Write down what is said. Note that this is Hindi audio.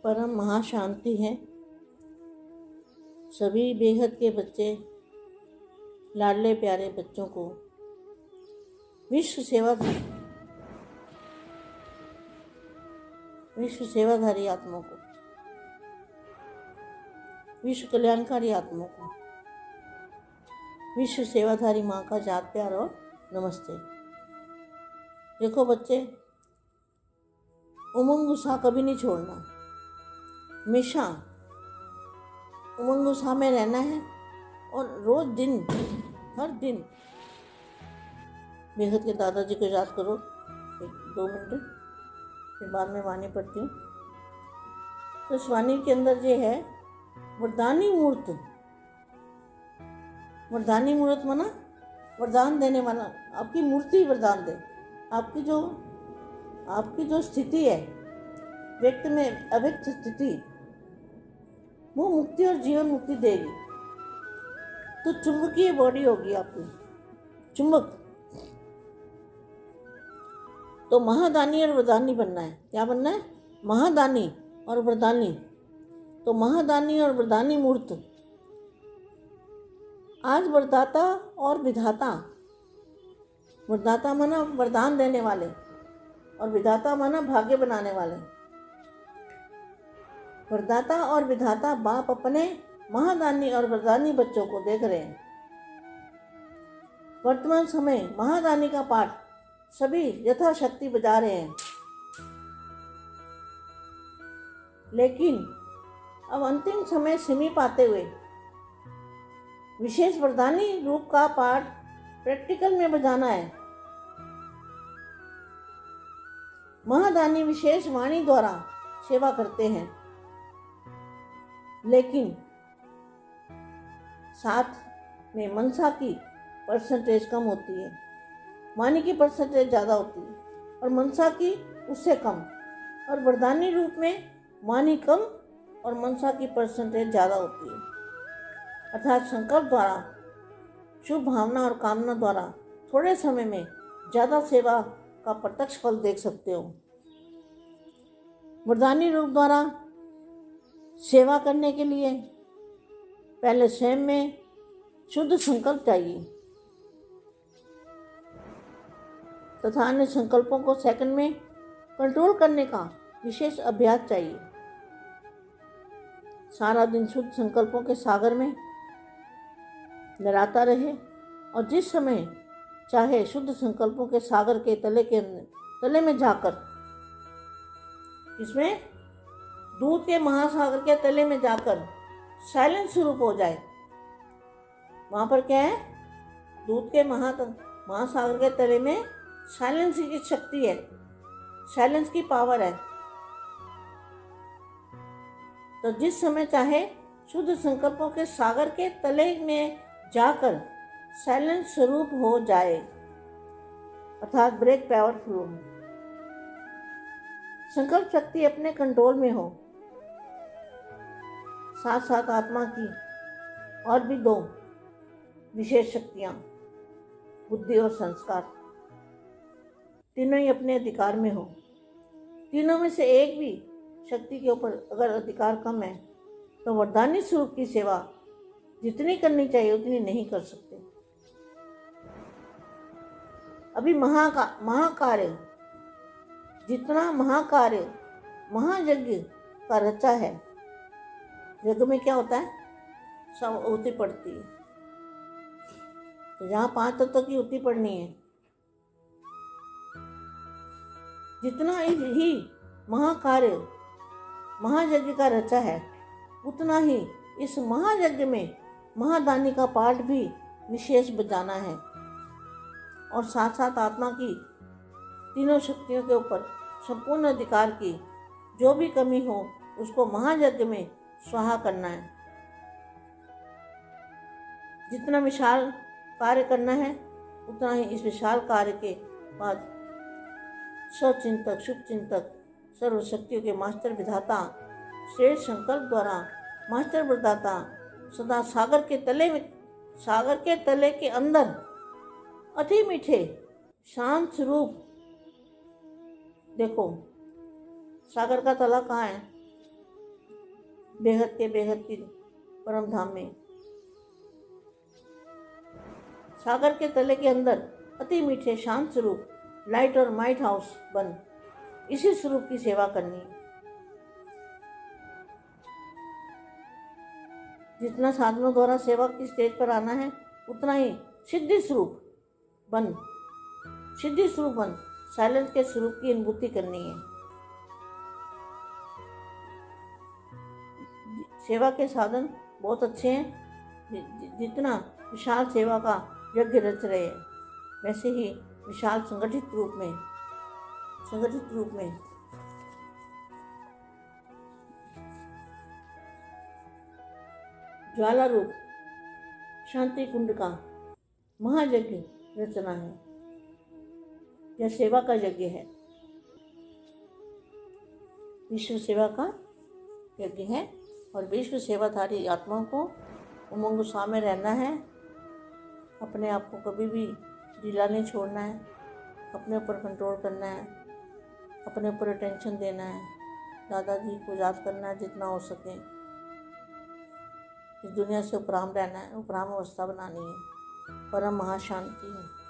परम महाशांति है। सभी बेहद के बच्चे, लाडले प्यारे बच्चों को, विश्व सेवाधारी आत्माओं को, विश्व कल्याणकारी आत्माओं को, विश्व सेवाधारी माँ का जात प्यार और नमस्ते। देखो बच्चे, उमंग उत्साह कभी नहीं छोड़ना, हमेशा उमंग उत्साह में रहना है और रोज हर दिन बेहद के दादाजी को याद करो। 2 मिनट, फिर बाद में वाणी पढ़ती हूँ। तो इस वाणी के अंदर ये है वरदानी मूर्त। वरदानी मूर्त माना वरदान देने वाला, आपकी मूर्ति वरदान दे। आपकी जो स्थिति है व्यक्ति में, अव्यक्त स्थिति, वो मुक्ति और जीवन मुक्ति देगी। तो चुंबकीय बॉडी होगी आपकी, चुंबक। तो महादानी और वरदानी बनना है। क्या बनना है? महादानी और वरदानी। तो महादानी और वरदानी मूर्त। आज वरदाता और विधाता, वरदाता माना वरदान देने वाले और विधाता माना भाग्य बनाने वाले। वरदाता और विधाता बाप अपने महादानी और वरदानी बच्चों को देख रहे हैं। वर्तमान समय महादानी का पाठ सभी यथाशक्ति बजा रहे हैं, लेकिन अब अंतिम समय समीप आते हुए विशेष वरदानी रूप का पाठ प्रैक्टिकल में बजाना है। महादानी विशेष वाणी द्वारा सेवा करते हैं, लेकिन साथ में मनसा की परसेंटेज कम होती है, वाणी की परसेंटेज ज़्यादा होती है और मनसा की उससे कम। और वरदानी रूप में वाणी कम और मनसा की परसेंटेज ज़्यादा होती है। अर्थात संकल्प द्वारा, शुभ भावना और कामना द्वारा थोड़े समय में ज़्यादा सेवा का प्रत्यक्ष फल देख सकते हो। वरदानी रूप द्वारा सेवा करने के लिए पहले स्वयं में शुद्ध संकल्प चाहिए तथा अन्य संकल्पों को सेकंड में कंट्रोल करने का विशेष अभ्यास चाहिए। सारा दिन शुद्ध संकल्पों के सागर में लहराता रहे और जिस समय चाहे शुद्ध संकल्पों के सागर के तले में जाकर, इसमें दूध के महासागर के तले में जाकर साइलेंस स्वरूप हो जाए। वहाँ पर क्या है? दूध के महासागर के तले में साइलेंस की शक्ति है, साइलेंस की पावर है। तो जिस समय चाहे शुद्ध संकल्पों के सागर के तले में जाकर साइलेंस स्वरूप हो जाए, अर्थात ब्रेक पावरफुल हो। संकल्प शक्ति अपने कंट्रोल में हो। साथ साथ आत्मा की और भी 2 विशेष शक्तियाँ, बुद्धि और संस्कार, तीनों ही अपने अधिकार में हो। तीनों में से एक भी शक्ति के ऊपर अगर अधिकार कम है तो वरदानी स्वरूप की सेवा जितनी करनी चाहिए उतनी नहीं कर सकते। अभी महाकार्य, जितना महाकार्य, महायज्ञ का रचा है। यज्ञ में क्या होता है? सब आहुति पड़ती है। तो जहाँ 5 तत्व की आहुति पड़नी है, जितना ही महाकार्य, महायज्ञ का रचा है, उतना ही इस महायज्ञ में महादानी का पाठ भी विशेष बजाना है। और साथ साथ आत्मा की तीनों शक्तियों के ऊपर संपूर्ण अधिकार की जो भी कमी हो उसको महायज्ञ में स्वाहा करना है। जितना विशाल कार्य करना है उतना ही इस विशाल कार्य के बाद सचिंतक, शुभचिंतक, सर्वशक्तियों के मास्टर विधाता, श्रेष्ठ संकल्प द्वारा मास्टर प्रदाता सदा सागर के तले के अंदर अति मीठे शांत स्वरूप। देखो सागर का तला कहाँ है? बेहद की परम धाम में। सागर के तले के अंदर अति मीठे शांत स्वरूप लाइट और माइट हाउस बन इसी स्वरूप की सेवा करनी है। जितना साधनों द्वारा सेवा की स्टेज पर आना है, उतना ही सिद्धि स्वरूप बन साइलेंस के स्वरूप की अनुभूति करनी है। सेवा के साधन बहुत अच्छे हैं। जितना विशाल सेवा का यज्ञ रच रहे हैं, वैसे ही विशाल संगठित रूप में ज्वाला रूप शांति कुंड का महायज्ञ रचना है। यह सेवा का यज्ञ है, विश्व सेवा का यज्ञ है। और विश्व सेवाधारी आत्माओं को उमंग उत्साह में रहना है। अपने आप को कभी भी ढीला नहीं छोड़ना है, अपने ऊपर कंट्रोल करना है, अपने ऊपर अटेंशन देना है, दादाजी को याद करना है जितना हो सके। इस दुनिया से उपराम रहना है, उपराम अवस्था बनानी है, परम महाशांति है।